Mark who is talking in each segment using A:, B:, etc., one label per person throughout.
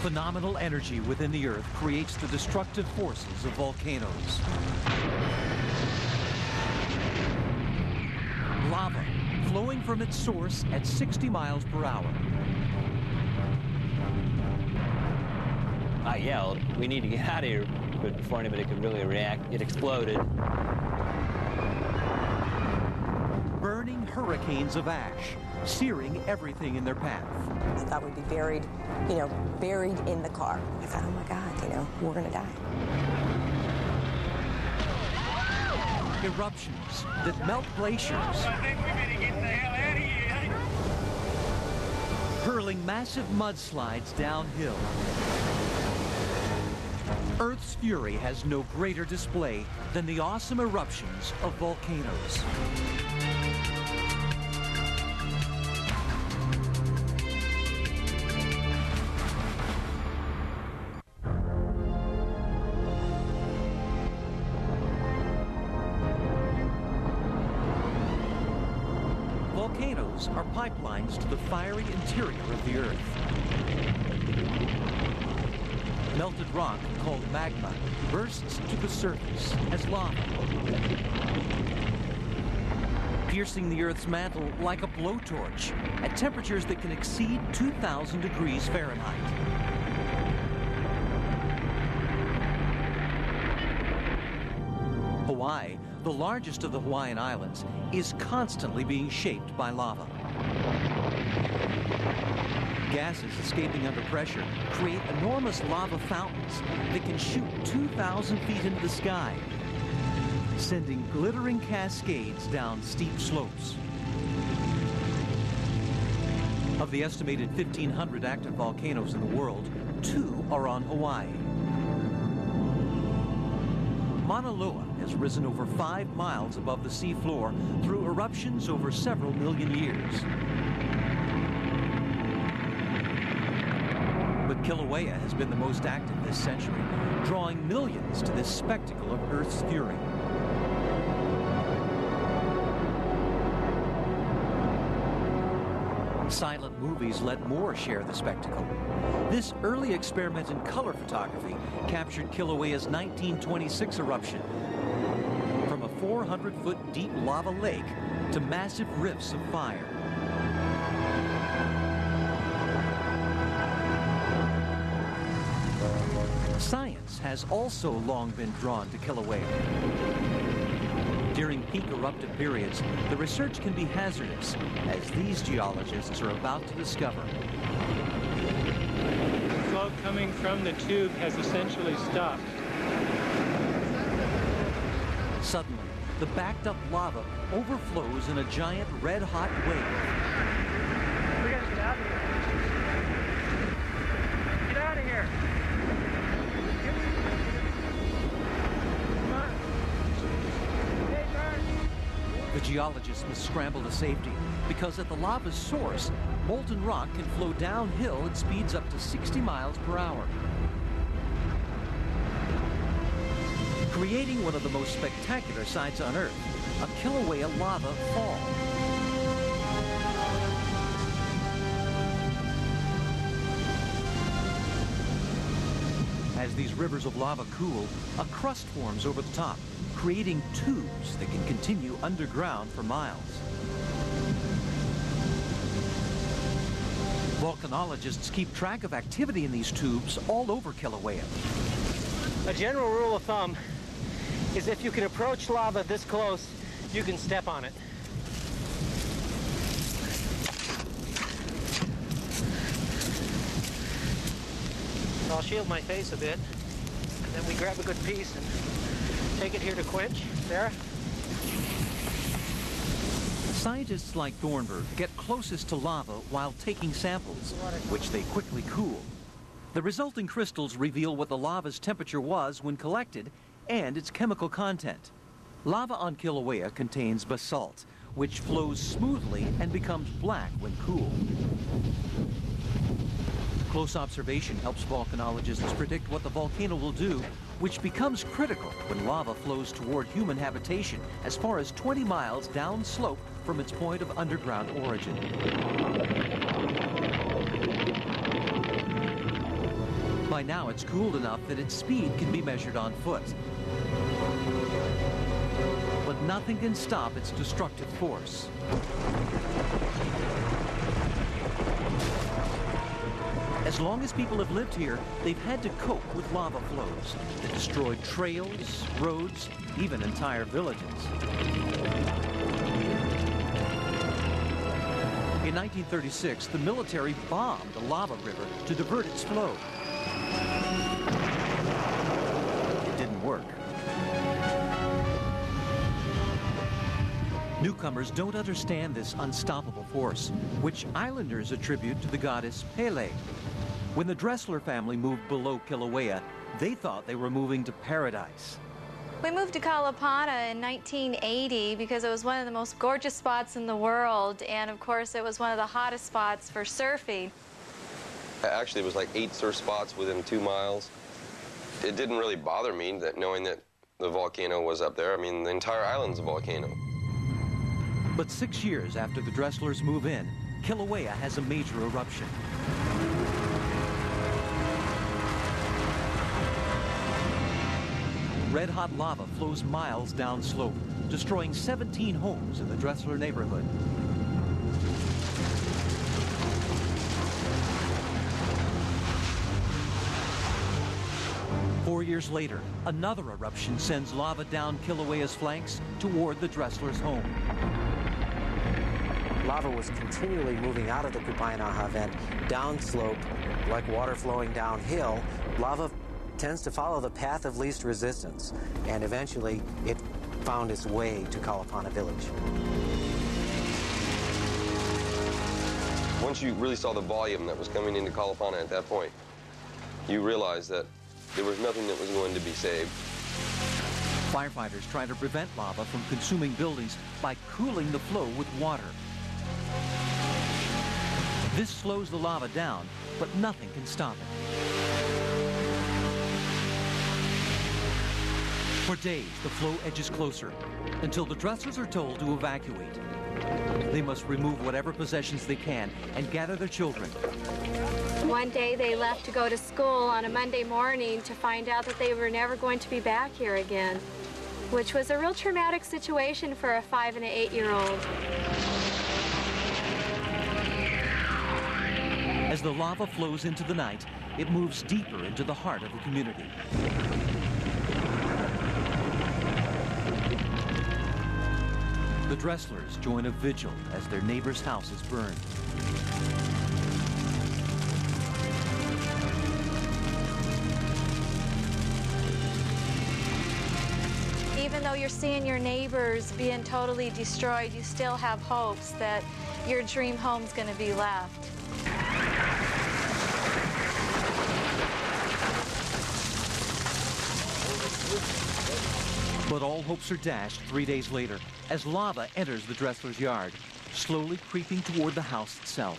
A: Phenomenal energy within the Earth creates the destructive forces of volcanoes. Lava flowing from its source at 60 miles per hour.
B: I yelled, "We need to get out of here," but before anybody could really react, it exploded.
A: Burning hurricanes of ash, searing everything in their path.
C: I thought we'd be buried, buried in the car. I thought, oh my God, we're gonna die.
A: Eruptions that melt glaciers.
D: I think we better get the hell out of here.
A: Hurling massive mudslides downhill. Earth's fury has no greater display than the awesome eruptions of volcanoes. Volcanoes are pipelines to the fiery interior of the Earth. Melted rock, called magma, bursts to the surface as lava, piercing the Earth's mantle like a blowtorch at temperatures that can exceed 2,000 degrees Fahrenheit. Hawaii, the largest of the Hawaiian Islands, is constantly being shaped by lava. Gases escaping under pressure create enormous lava fountains that can shoot 2,000 feet into the sky, sending glittering cascades down steep slopes. Of the estimated 1,500 active volcanoes in the world, 2 are on Hawaii. Mauna Loa has risen over 5 miles above the seafloor through eruptions over several million years. But Kilauea has been the most active this century, drawing millions to this spectacle of Earth's fury. Silent movies let more share the spectacle. This early experiment in color photography captured Kilauea's 1926 eruption. From a 400-foot deep lava lake to massive rifts of fire. Science has also long been drawn to Kilauea. During peak eruptive periods, the research can be hazardous, as these geologists are about to discover.
E: The flow coming from the tube has essentially stopped.
A: Suddenly, the backed-up lava overflows in a giant red-hot wave.
D: We gotta get out of here. Get out of here. Come on. Hey, George.
A: The geologists must scramble to safety because at the lava's source, molten rock can flow downhill at speeds up to 60 miles per hour. Creating one of the most spectacular sights on Earth, a Kilauea lava fall. As these rivers of lava cool, a crust forms over the top, creating tubes that can continue underground for miles. Volcanologists keep track of activity in these tubes all over Kilauea.
E: A general rule of thumb is if you can approach lava this close, you can step on it. I'll shield my face a bit, and then we grab a good piece and take it here to quench. Sarah?
A: Scientists like Thornburg get closest to lava while taking samples, which they quickly cool. The resulting crystals reveal what the lava's temperature was when collected and its chemical content. Lava on Kilauea contains basalt, which flows smoothly and becomes black when cool. Close observation helps volcanologists predict what the volcano will do, which becomes critical when lava flows toward human habitation as far as 20 miles downslope from its point of underground origin. By now, it's cooled enough that its speed can be measured on foot. But nothing can stop its destructive force. As long as people have lived here, they've had to cope with lava flows that destroyed trails, roads, even entire villages. In 1936, the military bombed a lava river to divert its flow. It didn't work. Newcomers don't understand this unstoppable force, which islanders attribute to the goddess Pele. When the Dressler family moved below Kilauea, they thought they were moving to paradise.
F: We moved to Kalapana in 1980 because it was one of the most gorgeous spots in the world, and of course it was one of the hottest spots for surfing.
G: Actually, it was like 8 surf spots within 2 miles. It didn't really bother me that knowing that the volcano was up there. I mean, the entire island's a volcano.
A: But 6 years after the Dresslers move in, Kilauea has a major eruption. Red-hot lava flows miles downslope, destroying 17 homes in the Dressler neighborhood. Four years later, another eruption sends lava down Kilauea's flanks toward the Dresslers' home.
H: Lava was continually moving out of the Kupainaha vent downslope, like water flowing downhill. Lava tends to follow the path of least resistance, and eventually it found its way to Kalapana village.
G: Once you really saw the volume that was coming into Kalapana at that point, you realized that there was nothing that was going to be saved.
A: Firefighters try to prevent lava from consuming buildings by cooling the flow with water. This slows the lava down, but nothing can stop it. For days, the flow edges closer, until the Dresslers are told to evacuate. They must remove whatever possessions they can and gather their children.
F: One day they left to go to school on a Monday morning to find out that they were never going to be back here again, which was a real traumatic situation for a 5- and 8-year-old.
A: As the lava flows into the night, it moves deeper into the heart of the community. The Dresslers join a vigil as their neighbor's house is burned.
F: Even though you're seeing your neighbors being totally destroyed, you still have hopes that your dream home's going to be left.
A: But all hopes are dashed 3 days later as lava enters the Dresslers' yard, slowly creeping toward the house itself.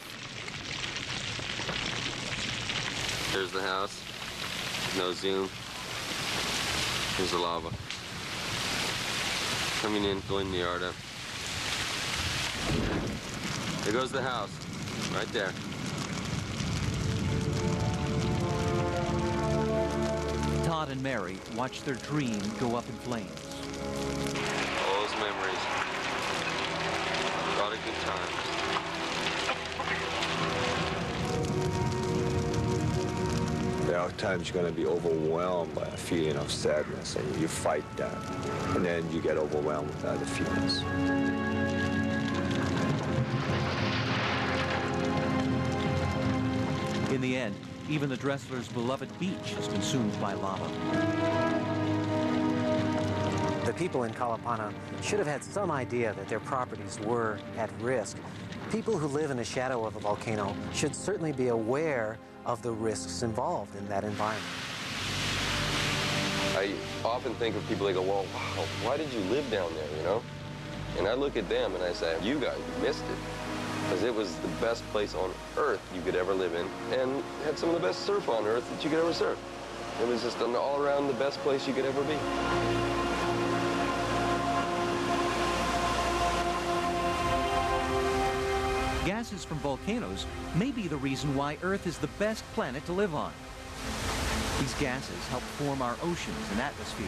G: There's the house. No zoom. Here's the lava. Coming in, filling the yard up. There goes the house, right there.
A: Todd and Mary watch their dream go up in flames.
G: All those memories. A lot of good times.
I: There are times you're going to be overwhelmed by a feeling of sadness, and you fight that. And then you get overwhelmed with other feelings.
A: In the end, even the Dresslers' beloved beach is consumed by lava.
H: The people in Kalapana should have had some idea that their properties were at risk. People who live in the shadow of a volcano should certainly be aware of the risks involved in that environment.
G: I often think of people, they go, well, wow, why did you live down there, you know? And I look at them and I say, you guys missed it. Because it was the best place on earth you could ever live in, and had some of the best surf on earth that you could ever surf. It was just an all-around the best place you could ever be.
A: Gases from volcanoes may be the reason why Earth is the best planet to live on. These gases help form our oceans and atmosphere.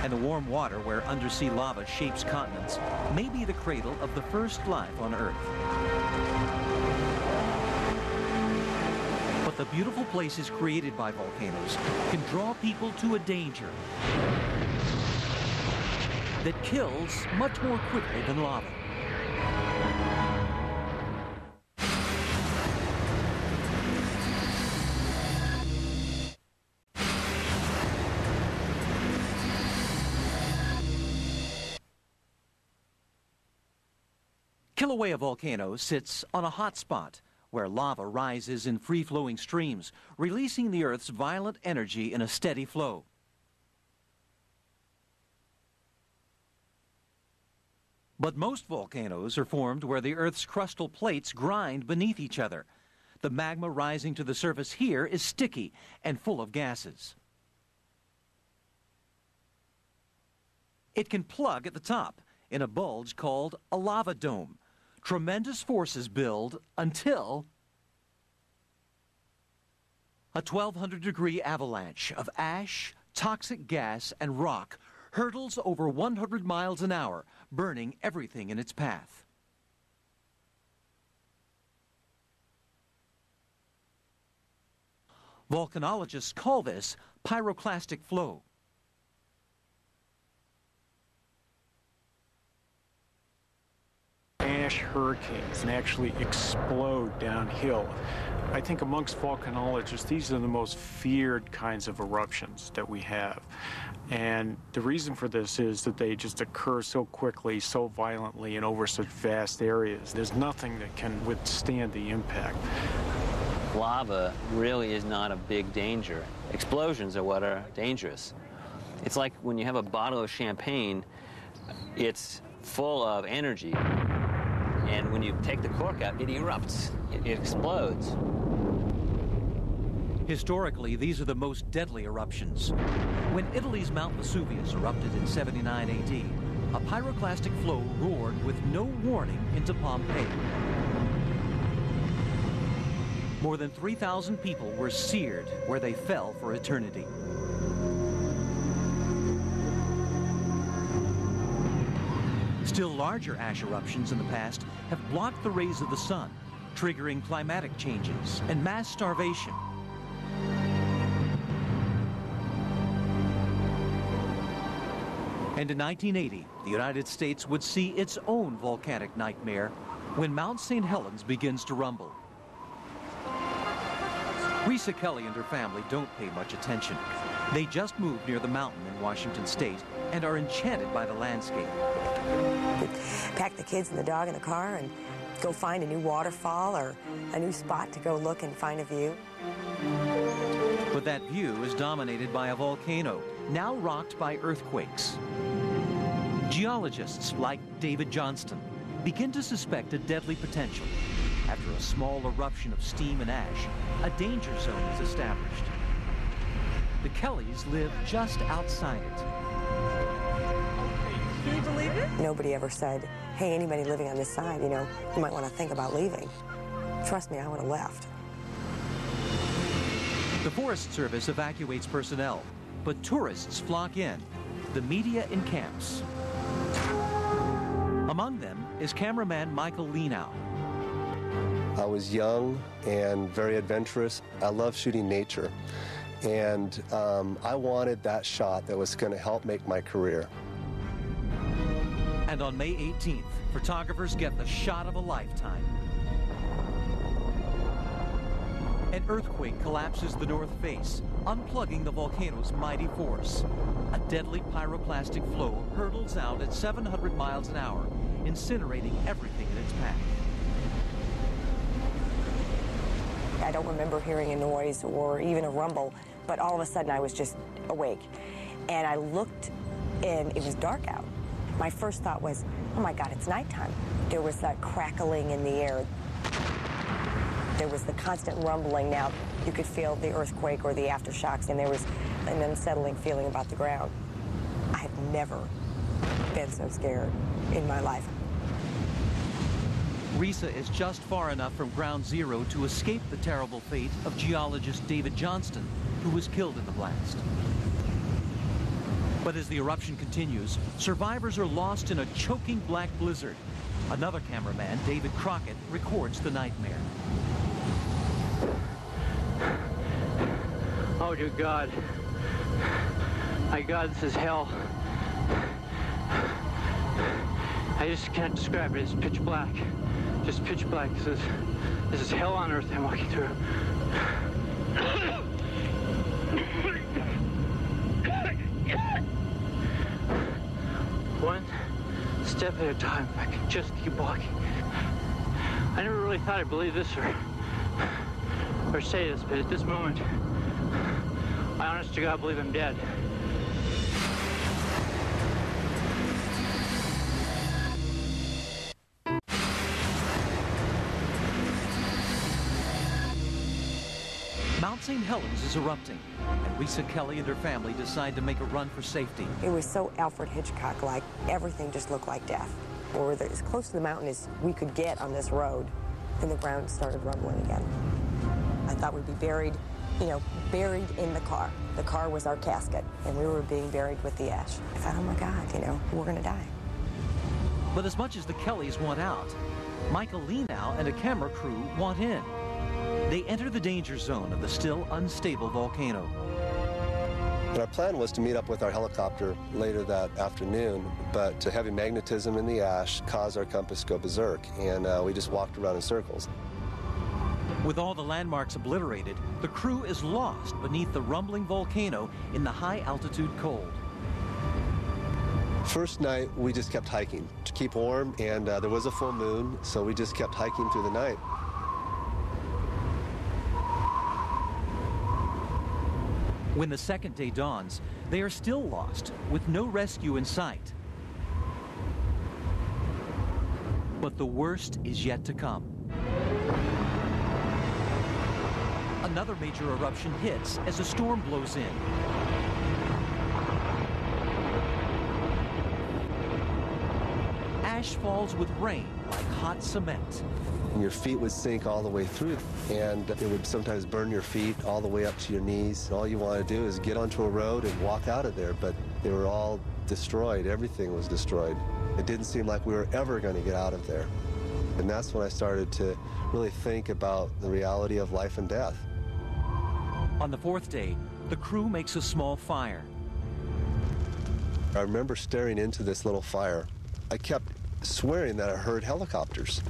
A: And the warm water where undersea lava shapes continents may be the cradle of the first life on Earth. But the beautiful places created by volcanoes can draw people to a danger that kills much more quickly than lava. Kilauea Volcano sits on a hot spot where lava rises in free-flowing streams, releasing the Earth's violent energy in a steady flow. But most volcanoes are formed where the Earth's crustal plates grind beneath each other. The magma rising to the surface here is sticky and full of gases. It can plug at the top in a bulge called a lava dome. Tremendous forces build until a 1,200-degree avalanche of ash, toxic gas, and rock hurtles over 100 miles an hour, burning everything in its path. Volcanologists call this pyroclastic flow.
J: Ash hurricanes and actually explode downhill. I think amongst volcanologists, these are the most feared kinds of eruptions that we have. And the reason for this is that they just occur so quickly, so violently, and over such vast areas. There's nothing that can withstand the impact.
B: Lava really is not a big danger. Explosions are what are dangerous. It's like when you have a bottle of champagne, it's full of energy. And when you take the cork out, it erupts, it explodes.
A: Historically, these are the most deadly eruptions. When Italy's Mount Vesuvius erupted in 79 AD, a pyroclastic flow roared with no warning into Pompeii. More than 3,000 people were seared where they fell for eternity. Still larger ash eruptions in the past have blocked the rays of the sun, triggering climatic changes and mass starvation. And in 1980, the United States would see its own volcanic nightmare when Mount St. Helens begins to rumble. Risa Kelly and her family don't pay much attention. They just moved near the mountain in Washington State and are enchanted by the landscape.
C: Pack the kids and the dog in the car and go find a new waterfall or a new spot to go look and find a view.
A: But that view is dominated by a volcano, now rocked by earthquakes. Geologists like David Johnston begin to suspect a deadly potential. After a small eruption of steam and ash, a danger zone is established. The Kellys live just outside it.
C: Can you believe it? Nobody ever said, hey, anybody living on this side, you know, you might want to think about leaving. Trust me, I would have left.
A: The Forest Service evacuates personnel, but tourists flock in. The media in camps. Among them is cameraman Michael Lenau.
K: I was young and very adventurous. I love shooting nature. And I wanted that shot that was going to help make my career.
A: And on May 18th, photographers get the shot of a lifetime. An earthquake collapses the north face, unplugging the volcano's mighty force. A deadly pyroclastic flow hurtles out at 700 miles an hour, incinerating everything in its path.
C: I don't remember hearing a noise or even a rumble, but all of a sudden I was just awake. And I looked and it was dark out. My first thought was, oh my God, it's nighttime. There was that crackling in the air. There was the constant rumbling. Now you could feel the earthquake or the aftershocks, and there was an unsettling feeling about the ground. I have never been so scared in my life.
A: Risa is just far enough from ground zero to escape the terrible fate of geologist David Johnston who was killed in the blast. But as the eruption continues, survivors are lost in a choking black blizzard. Another cameraman, David Crockett, records the nightmare.
E: Oh, dear God. My God, this is hell. I just can't describe it. It's pitch black. Just pitch black. This is hell on earth I'm walking through. One step at a time. I can just keep walking. I never really thought I'd believe this or say this, but at this moment, I honest to God believe I'm dead.
A: Mount St. Helens is erupting, and Risa Kelly and her family decide to make a run for safety.
C: It was so Alfred Hitchcock-like. Everything just looked like death. We were as close to the mountain as we could get on this road, and the ground started rumbling again. I thought we'd be buried, buried in the car. The car was our casket, and we were being buried with the ash. I thought, oh my God, we're gonna die.
A: But as much as the Kellys want out, Michael Lenow and a camera crew want in. They enter the danger zone of the still unstable volcano.
K: And our plan was to meet up with our helicopter later that afternoon, but heavy magnetism in the ash caused our compass to go berserk, and we just walked around in circles.
A: With all the landmarks obliterated, the crew is lost beneath the rumbling volcano in the high-altitude cold.
K: First night, we just kept hiking to keep warm, and there was a full moon, so we just kept hiking through the night.
A: When the second day dawns, they are still lost, with no rescue in sight. But the worst is yet to come. Another major eruption hits as a storm blows in. Ash falls with rain like hot cement.
K: Your feet would sink all the way through, and it would sometimes burn your feet all the way up to your knees. All you want to do is get onto a road and walk out of there, but they were all destroyed. Everything was destroyed. It didn't seem like we were ever going to get out of there. And that's when I started to really think about the reality of life and death.
A: On the fourth day, the crew makes a small fire.
K: I remember staring into this little fire. I kept swearing that I heard helicopters.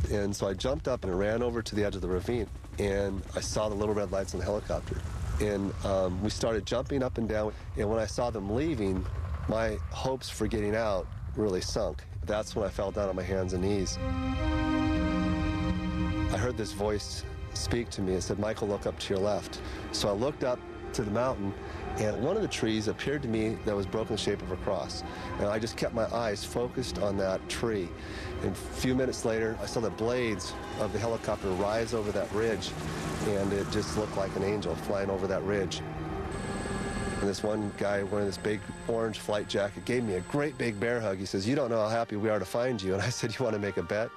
K: And so I jumped up and ran over to the edge of the ravine, and I saw the little red lights on the helicopter. And we started jumping up and down, and when I saw them leaving, my hopes for getting out really sunk. That's when I fell down on my hands and knees. I heard this voice speak to me. It said, "Michael, look up to your left." So I looked up to the mountain, and one of the trees appeared to me that was broken in the shape of a cross. And I just kept my eyes focused on that tree. And a few minutes later, I saw the blades of the helicopter rise over that ridge, and it just looked like an angel flying over that ridge. And this one guy wearing this big orange flight jacket gave me a great big bear hug. He says, "You don't know how happy we are to find you." And I said, "You want to make a bet?"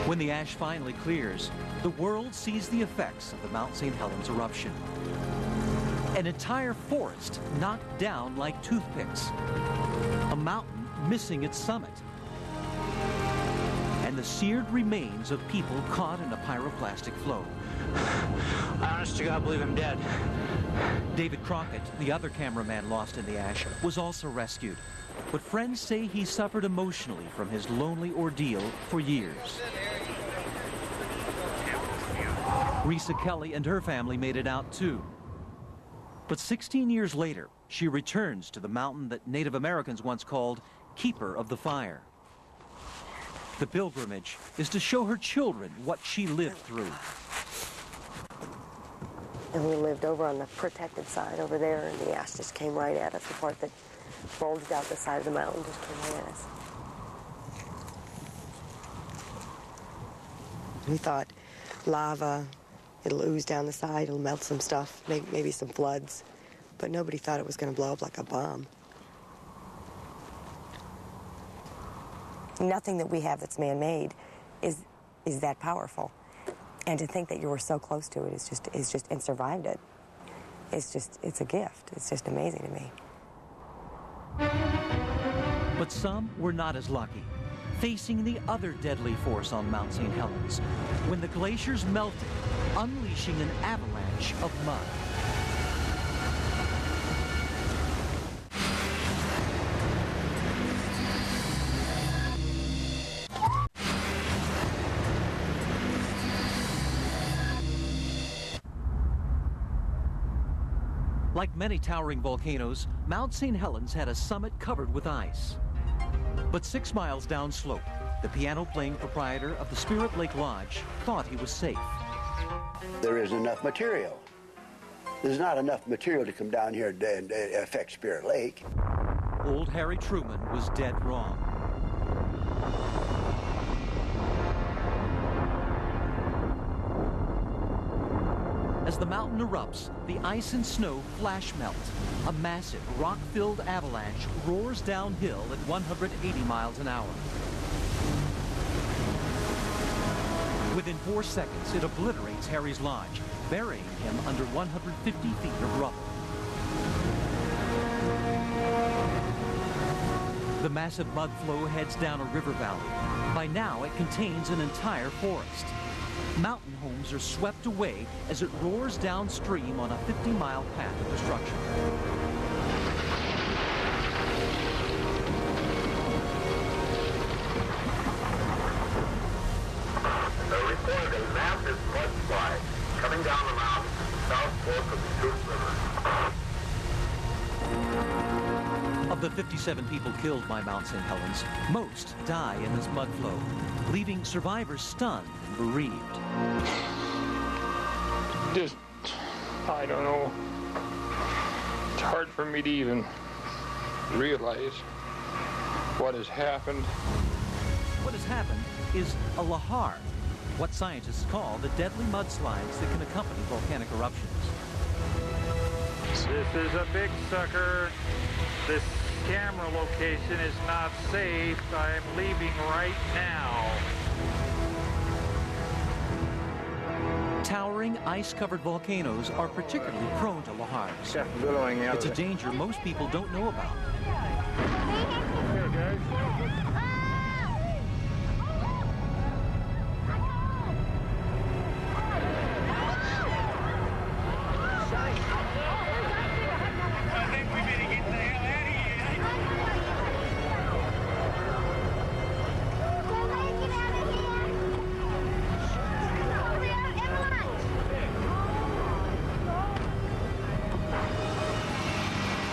A: When the ash finally clears, the world sees the effects of the Mount St. Helens eruption. An entire forest knocked down like toothpicks. A mountain missing its summit. And the seared remains of people caught in a pyroclastic flow.
E: I honest to God believe I'm dead.
A: David Crockett, the other cameraman lost in the ash, was also rescued. But friends say he suffered emotionally from his lonely ordeal for years. Risa Kelly and her family made it out too. But 16 years later, she returns to the mountain that Native Americans once called Keeper of the Fire. The pilgrimage is to show her children what she lived through.
C: And we lived over on the protected side over there, and the ash just came right at us. The part that bulged out the side of the mountain just came right at us. We thought lava, it'll ooze down the side, it'll melt some stuff, maybe some floods. But nobody thought it was going to blow up like a bomb. Nothing that we have that's man-made is that powerful. And to think that you were so close to it is just and survived it. It's a gift. It's just amazing to me.
A: But some were not as lucky, facing the other deadly force on Mount St. Helens, when the glaciers melted, unleashing an avalanche of mud. Like many towering volcanoes, Mount St. Helens had a summit covered with ice. But 6 miles downslope, the piano-playing proprietor of the Spirit Lake Lodge thought he was safe.
L: There isn't enough material. There's not enough material to come down here and affect Spirit Lake.
A: Old Harry Truman was dead wrong. As the mountain erupts, the ice and snow flash melt. A massive rock-filled avalanche roars downhill at 180 miles an hour. Within 4 seconds, it obliterates Harry's lodge, burying him under 150 feet of rubble. The massive mud flow heads down a river valley. By now, it contains an entire forest. Mountain homes are swept away as it roars downstream on a 50-mile path of destruction.
M: They reported a massive mudslide coming down the mountain south fork of the Truth River.
A: Of the 57 people killed by Mount St. Helens, most die in this mud flow, leaving survivors stunned and bereaved.
N: Just, I don't know. It's hard for me to even realize what has happened.
A: What has happened is a lahar, what scientists call the deadly mudslides that can accompany volcanic eruptions.
O: This is a big sucker. This camera location is not safe. I'm leaving right now.
A: Towering, ice-covered volcanoes are particularly prone to lahars. It's a danger most people don't know about.
O: Okay, guys.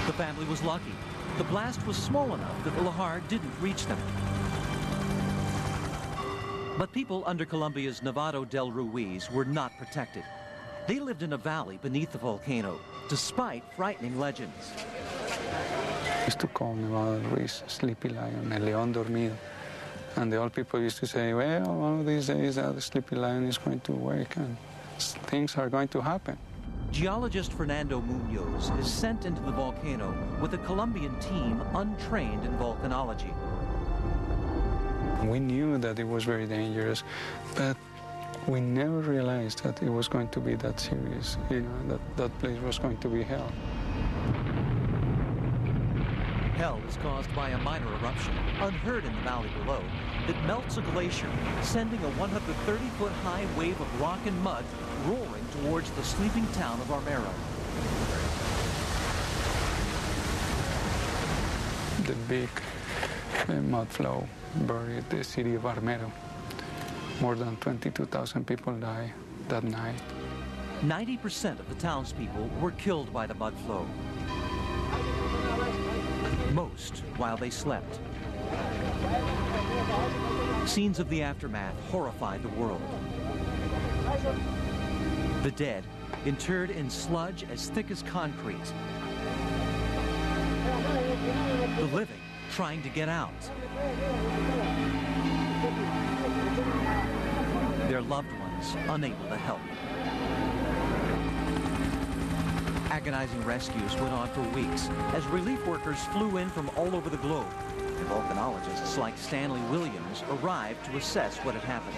A: The family was lucky. The blast was small enough that the lahar didn't reach them. But people under Colombia's Nevado del Ruiz were not protected. They lived in a valley beneath the volcano, despite frightening legends.
P: Used to call Nevado del Ruiz Sleepy Lion, El León Dormido. And the old people used to say, well, one of these days the Sleepy Lion is going to wake and things are going to happen.
A: Geologist Fernando Munoz is sent into the volcano with a Colombian team untrained in volcanology.
P: We knew that it was very dangerous, but we never realized that it was going to be that serious, that place was going to be hell.
A: Hell is caused by a minor eruption, unheard in the valley below, that melts a glacier, sending a 130-foot-high wave of rock and mud roaring towards the sleeping town of Armero.
P: The big mud flow buried the city of Armero. More than 22,000 people died that night.
A: 90% of the townspeople were killed by the mud flow. Most while they slept. Scenes of the aftermath horrified the world. The dead, interred in sludge as thick as concrete. The living, trying to get out. Their loved ones unable to help. Agonizing rescues went on for weeks as relief workers flew in from all over the globe. And volcanologists like Stanley Williams arrived to assess what had happened.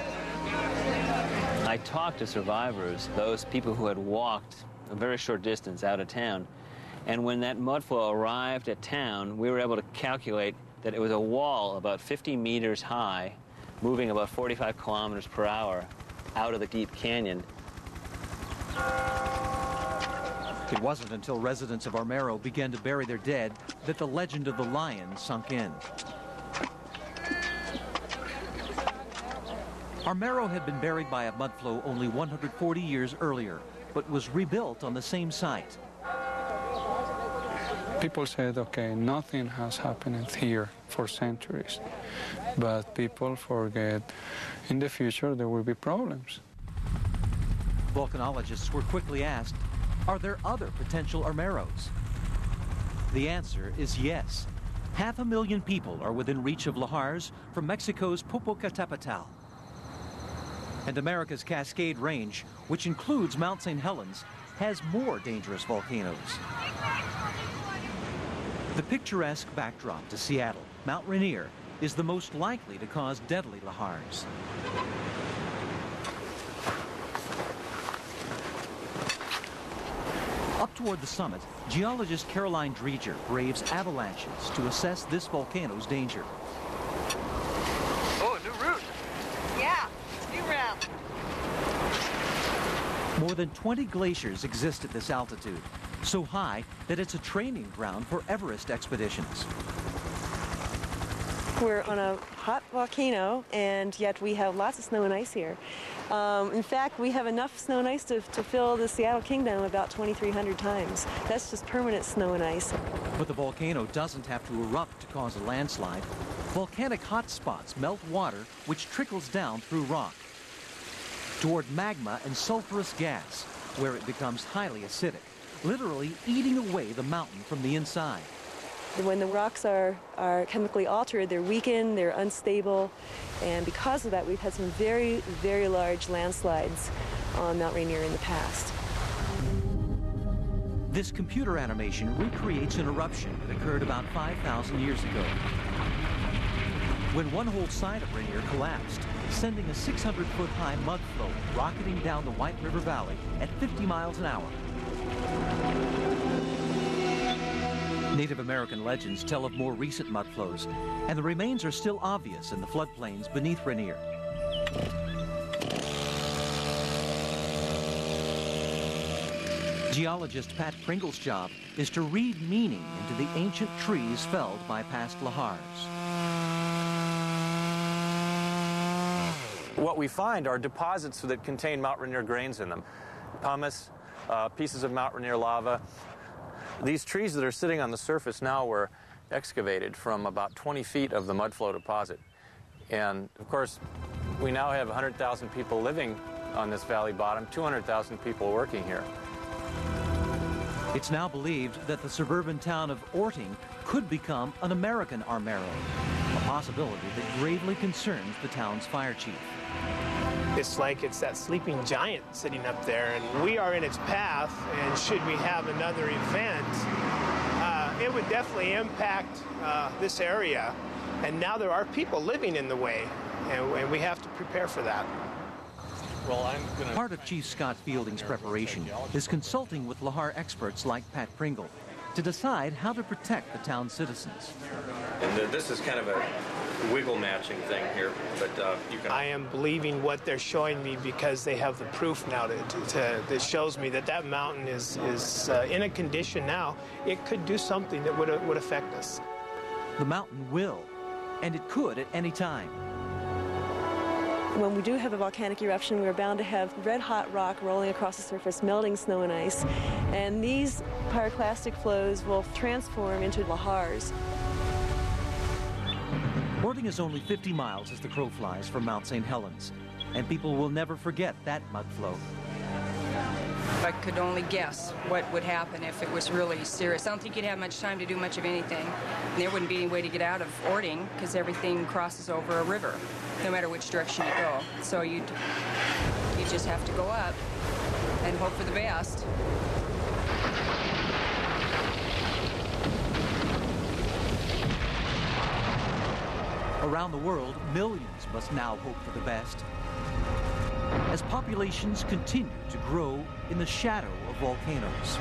B: I talked to survivors, those people who had walked a very short distance out of town, and when that mud flow arrived at town, we were able to calculate that it was a wall about 50 meters high, moving about 45 kilometers per hour out of the deep canyon.
A: It wasn't until residents of Armero began to bury their dead that the legend of the lion sunk in. Armero had been buried by a mudflow only 140 years earlier, but was rebuilt on the same site.
P: People said, okay, nothing has happened here for centuries, but people forget in the future there will be problems.
A: Volcanologists were quickly asked, are there other potential Armeros? The answer is yes. 500,000 people are within reach of lahars from Mexico's Popocatépetl. And America's Cascade Range, which includes Mount St. Helens, has more dangerous volcanoes. The picturesque backdrop to Seattle, Mount Rainier, is the most likely to cause deadly lahars. Up toward the summit, geologist Caroline Dreger braves avalanches to assess this volcano's danger.
Q: Oh, a new route. Yeah, new route.
A: More than 20 glaciers exist at this altitude, so high that it's a training ground for Everest expeditions.
R: We're on a hot volcano, and yet we have lots of snow and ice here. In fact, we have enough snow and ice to fill the Seattle Kingdom about 2,300 times. That's just permanent snow and ice.
A: But the volcano doesn't have to erupt to cause a landslide. Volcanic hotspots melt water, which trickles down through rock toward magma and sulfurous gas, where it becomes highly acidic, literally eating away the mountain from the inside.
R: When the rocks are chemically altered, they're weakened, they're unstable, and because of that, we've had some very, very large landslides on Mount Rainier in the past.
A: This computer animation recreates an eruption that occurred about 5,000 years ago, when one whole side of Rainier collapsed, sending a 600-foot-high mud flow rocketing down the White River Valley at 50 miles an hour. Native American legends tell of more recent mudflows, and the remains are still obvious in the floodplains beneath Rainier. Geologist Pat Pringle's job is to read meaning into the ancient trees felled by past lahars.
S: What we find are deposits that contain Mount Rainier grains in them. Pumice, pieces of Mount Rainier lava. These trees that are sitting on the surface now were excavated from about 20 feet of the mudflow deposit. And of course, we now have 100,000 people living on this valley bottom, 200,000 people working here.
A: It's now believed that the suburban town of Orting could become an American Armero, a possibility that gravely concerns the town's fire chief.
T: It's like it's that sleeping giant sitting up there, and we are in its path, and should we have another event, it would definitely impact this area. And now there are people living in the way, and we have to prepare for that.
S: Well,
A: Part of Chief Scott Fielding's preparation is consulting with lahar experts like Pat Pringle to decide how to protect the town's citizens.
S: And this is kind of a wiggle matching thing here, but you can...
T: I am believing what they're showing me because they have the proof now that shows me that that mountain is in a condition now. It could do something that would affect us.
A: The mountain will, and it could at any time.
R: When we do have a volcanic eruption, we're bound to have red-hot rock rolling across the surface, melting snow and ice, and these pyroclastic flows will transform into lahars.
A: Orting is only 50 miles as the crow flies from Mount St. Helens, and people will never forget that mudflow.
U: I could only guess what would happen if it was really serious. I don't think you'd have much time to do much of anything. And there wouldn't be any way to get out of Orting because everything crosses over a river, no matter which direction you go. So you just have to go up and hope for the best.
A: Around the world, millions must now hope for the best. as populations continue to grow in the shadow of volcanoes.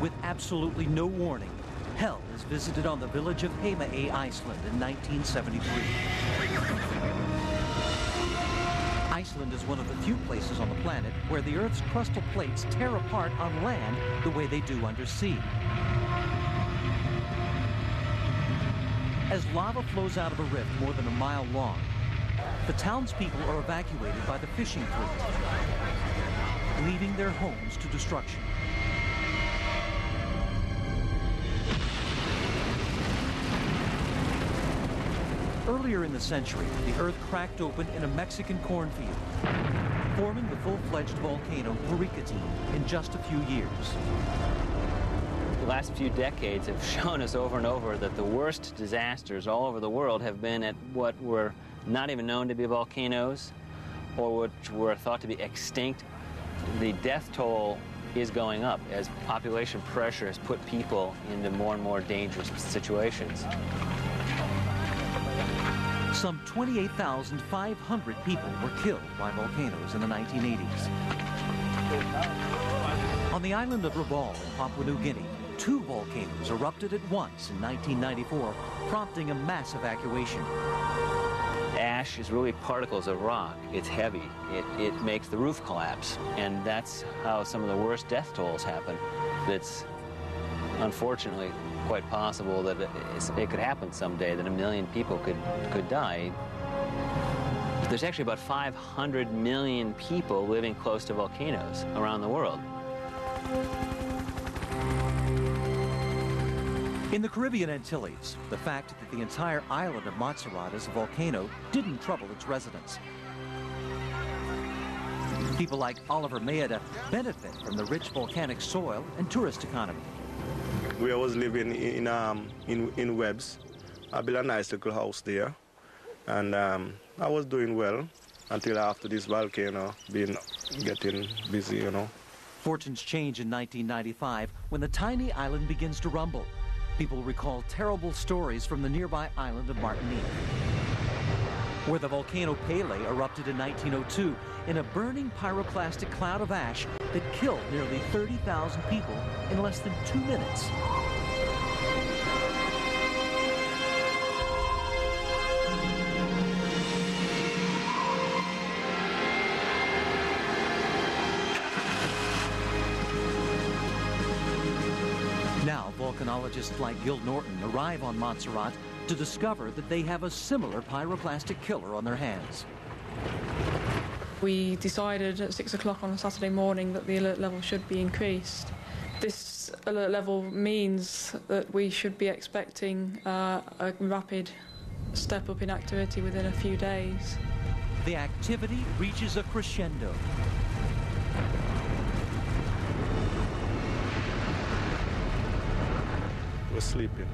A: With absolutely no warning, hell is visited on the village of Heimaey, Iceland in 1973. Iceland is one of the few places on the planet where the Earth's crustal plates tear apart on land the way they do undersea. As lava flows out of a rift more than a mile long, the townspeople are evacuated by the fishing fleet, leaving their homes to destruction. Earlier in the century, the Earth cracked open in a Mexican cornfield, forming the full-fledged volcano Puricatine in just a few years.
B: The last few decades have shown us over and over that the worst disasters all over the world have been at what were not even known to be volcanoes or which were thought to be extinct. The death toll is going up as population pressure has put people into more and more dangerous situations.
A: Some 28,500 people were killed by volcanoes in the 1980s. On the island of Rabaul in Papua New Guinea, 2 volcanoes erupted at once in 1994, prompting a mass evacuation.
B: Ash is really particles of rock. It's heavy. It makes the roof collapse, and that's how some of the worst death tolls happen. It's unfortunately quite possible that it could happen someday, that 1 million people could die. There's actually about 500 million people living close to volcanoes around the world.
A: In the Caribbean Antilles, the fact that the entire island of Montserrat is a volcano didn't trouble its residents. People like Oliver Maeda benefit from the rich volcanic soil and tourist economy.
D: We was living in Webbs. I built a nice little house there, and I was doing well until after this volcano getting busy, you know.
A: Fortunes change in 1995 when the tiny island begins to rumble. People recall terrible stories from the nearby island of Martinique, where the volcano Pele erupted in 1902 in a burning pyroclastic cloud of ash that killed nearly 30,000 people in less than 2 minutes. Now, volcanologists like Gil Norton arrive on Montserrat to discover that they have a similar pyroclastic killer on their hands.
V: We decided at 6 o'clock on a Saturday morning that the alert level should be increased. This alert level means that we should be expecting a rapid step up in activity within a few days.
A: The activity reaches a crescendo.
D: We're sleeping,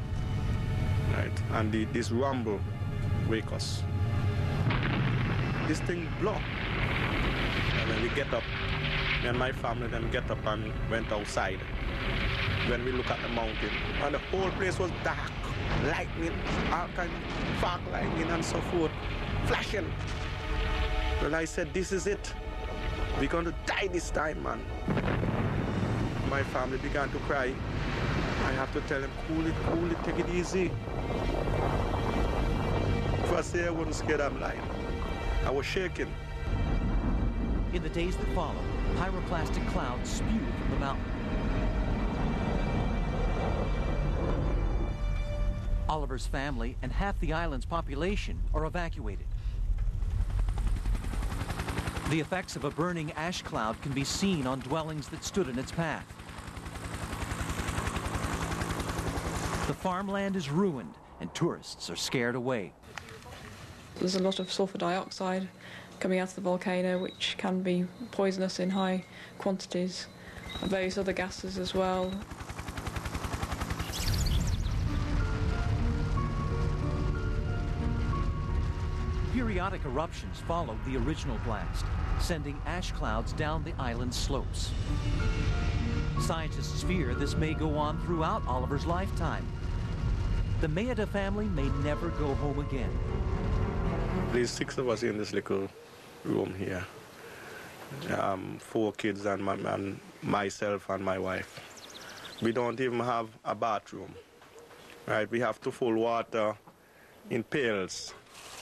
D: right? And this rumble wake us. This thing blow. And when we get up, me and my family then get up and went outside. When we look at the mountain, and the whole place was dark, lightning, all kind of fog lightning and so forth, flashing. Well, I said, this is it. We're going to die this time, man. My family began to cry. I have to tell them, cool it, take it easy. If I say I wasn't scared, I'm lying. I was shaking.
A: In the days that follow, pyroclastic clouds spew from the mountain. Oliver's family and half the island's population are evacuated. The effects of a burning ash cloud can be seen on dwellings that stood in its path. The farmland is ruined and tourists are scared away.
V: There's a lot of sulfur dioxide coming out of the volcano, which can be poisonous in high quantities. Various other gases as well.
A: Periodic eruptions followed the original blast, sending ash clouds down the island's slopes. Scientists fear this may go on throughout Oliver's lifetime. The Maeda family may never go home again.
D: There's 6 of us in this little room here. 4 kids and myself and my wife. We don't even have a bathroom. Right? We have to fill water in pails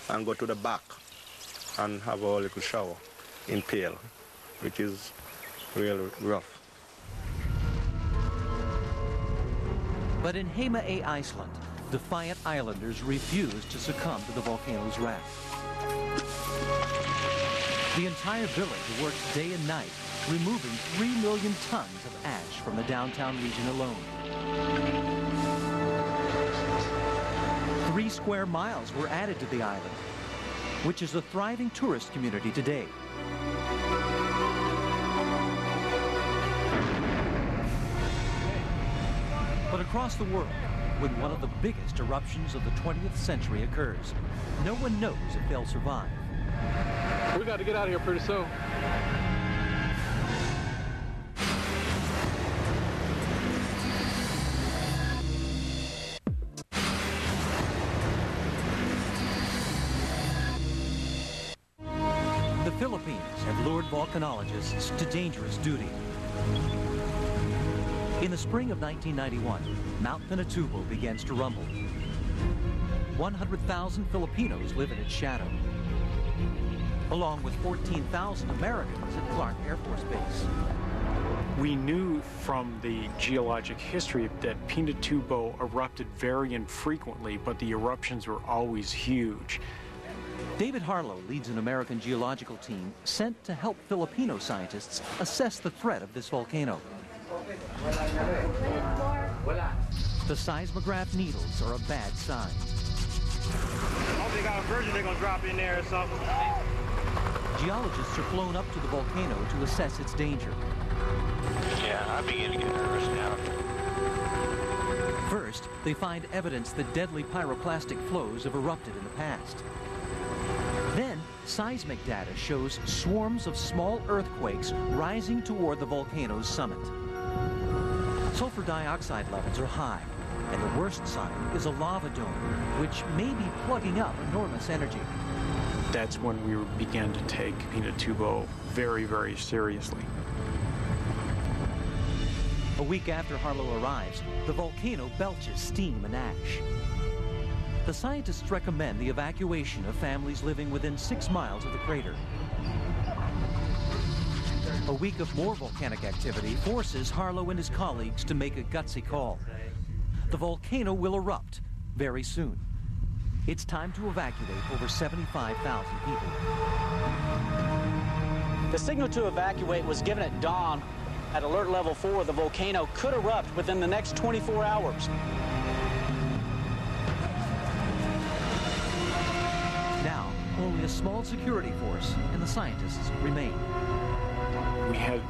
D: and go to the back and have a little shower in pail, which is really rough.
A: But in Heimaey, Iceland, defiant islanders refused to succumb to the volcano's wrath. The entire village worked day and night, removing 3 million tons of ash from the downtown region alone. 3 square miles were added to the island, which is a thriving tourist community today. But across the world, when one of the biggest eruptions of the 20th century occurs, no one knows if they'll survive.
F: We got to get out of here pretty soon.
A: The Philippines have lured volcanologists to dangerous duty. In the spring of 1991, Mount Pinatubo begins to rumble. 100,000 Filipinos live in its shadow, along with 14,000 Americans at Clark Air Force Base.
J: We knew from the geologic history that Pinatubo erupted very infrequently, but the eruptions were always huge.
A: David Harlow leads an American geological team sent to help Filipino scientists assess the threat of this volcano. The seismograph needles are a bad sign.
I: Hope they got a version they're gonna drop in there or something.
A: Geologists are flown up to the volcano to assess its danger.
I: Yeah, I'm beginning to get nervous now.
A: First, they find evidence that deadly pyroclastic flows have erupted in the past. Then, seismic data shows swarms of small earthquakes rising toward the volcano's summit. Sulfur dioxide levels are high, and the worst sign is a lava dome, which may be plugging up enormous energy.
J: That's when we began to take Pinatubo very, very seriously.
A: A week after Harlow arrives, the volcano belches steam and ash. The scientists recommend the evacuation of families living within 6 miles of the crater. A week of more volcanic activity forces Harlow and his colleagues to make a gutsy call. The volcano will erupt very soon. It's time to evacuate over 75,000 people.
W: The signal to evacuate was given at dawn. At alert level 4, the volcano could erupt within the next 24 hours.
A: Now, only a small security force and the scientists remain.
J: We had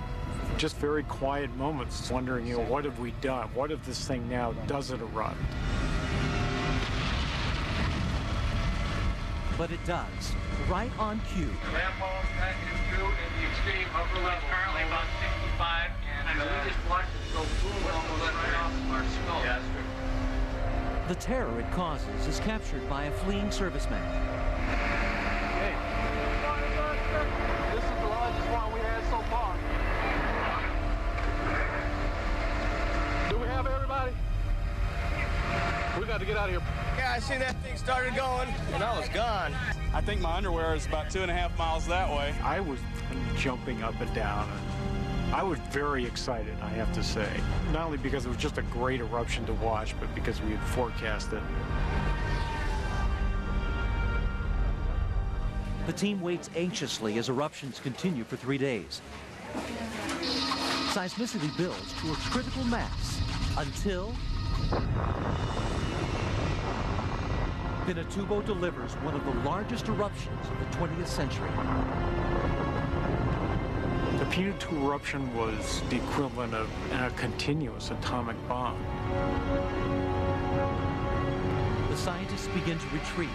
J: just very quiet moments wondering, what have we done? What if this thing now doesn't erupt?
A: But it does, right on cue.
I: The landfall that is true in the extreme upper level. Currently about 65, and we just watched it go boom almost right off our skull. Yeah, that's true.
A: The terror it causes is captured by a fleeing serviceman.
F: Hey, this is the largest one we had so far. Do we have everybody? We got to get out of here.
I: Yeah, I seen that thing started going, and I was gone.
F: I think my underwear is about 2.5 miles that way.
J: I was jumping up and down. And I was very excited, I have to say. Not only because it was just a great eruption to watch, but because we had forecast it.
A: The team waits anxiously as eruptions continue for 3 days. Seismicity builds to a critical mass until Pinatubo delivers one of the largest eruptions of the 20th century.
J: The Pinatubo eruption was the equivalent of a continuous atomic bomb.
A: The scientists begin to retreat,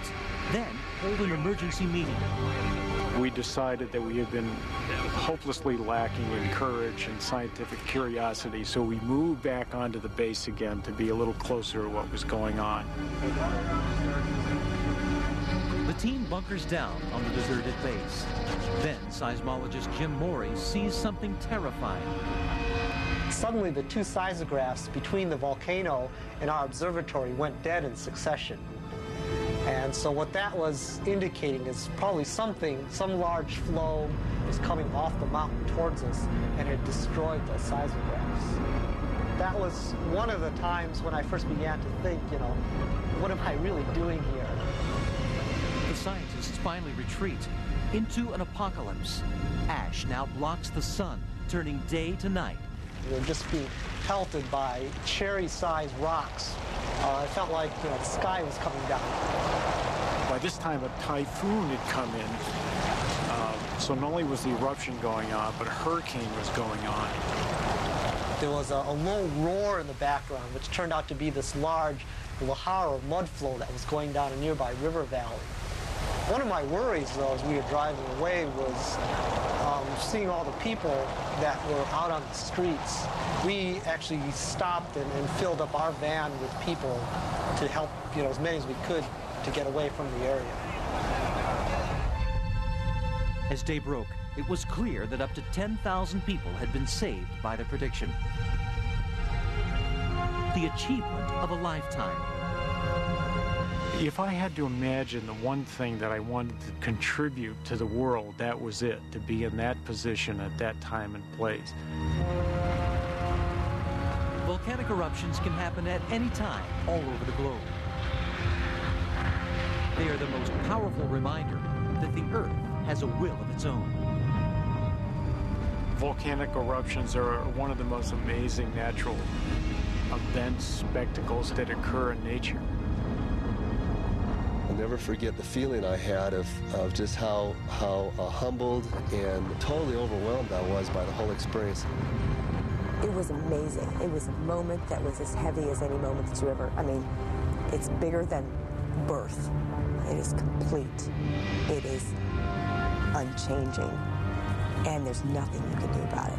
A: then hold an emergency meeting.
J: We decided that we had been hopelessly lacking in courage and scientific curiosity, so we moved back onto the base again to be a little closer to what was going on.
A: The team bunkers down on the deserted base. Then seismologist Jim Morey sees something terrifying.
G: Suddenly, the two seismographs between the volcano and our observatory went dead in succession. And so what that was indicating is probably some large flow was coming off the mountain towards us and had destroyed those seismographs. That was one of the times when I first began to think, what am I really doing here?
A: The scientists finally retreat into an apocalypse. Ash now blocks the sun, turning day to night.
G: We were just being pelted by cherry-sized rocks. It felt like the sky was coming down.
J: By this time, a typhoon had come in. So not only was the eruption going on, but a hurricane was going on.
G: There was a low roar in the background, which turned out to be this large lahar or mud flow that was going down a nearby river valley. One of my worries, though, as we were driving away was seeing all the people that were out on the streets. We actually stopped and filled up our van with people to help, as many as we could to get away from the area.
A: As day broke, it was clear that up to 10,000 people had been saved by the prediction. The achievement of a lifetime.
J: If I had to imagine the one thing that I wanted to contribute to the world, that was it, to be in that position at that time and place.
A: Volcanic eruptions can happen at any time all over the globe. They are the most powerful reminder that the Earth has a will of its own.
J: Volcanic eruptions are one of the most amazing natural events, spectacles that occur in nature.
H: I'll never forget the feeling I had of just how humbled and totally overwhelmed I was by the whole experience.
C: It was amazing. It was a moment that was as heavy as any moment that you ever, it's bigger than birth. It is complete. It is unchanging. And there's nothing you can do about it.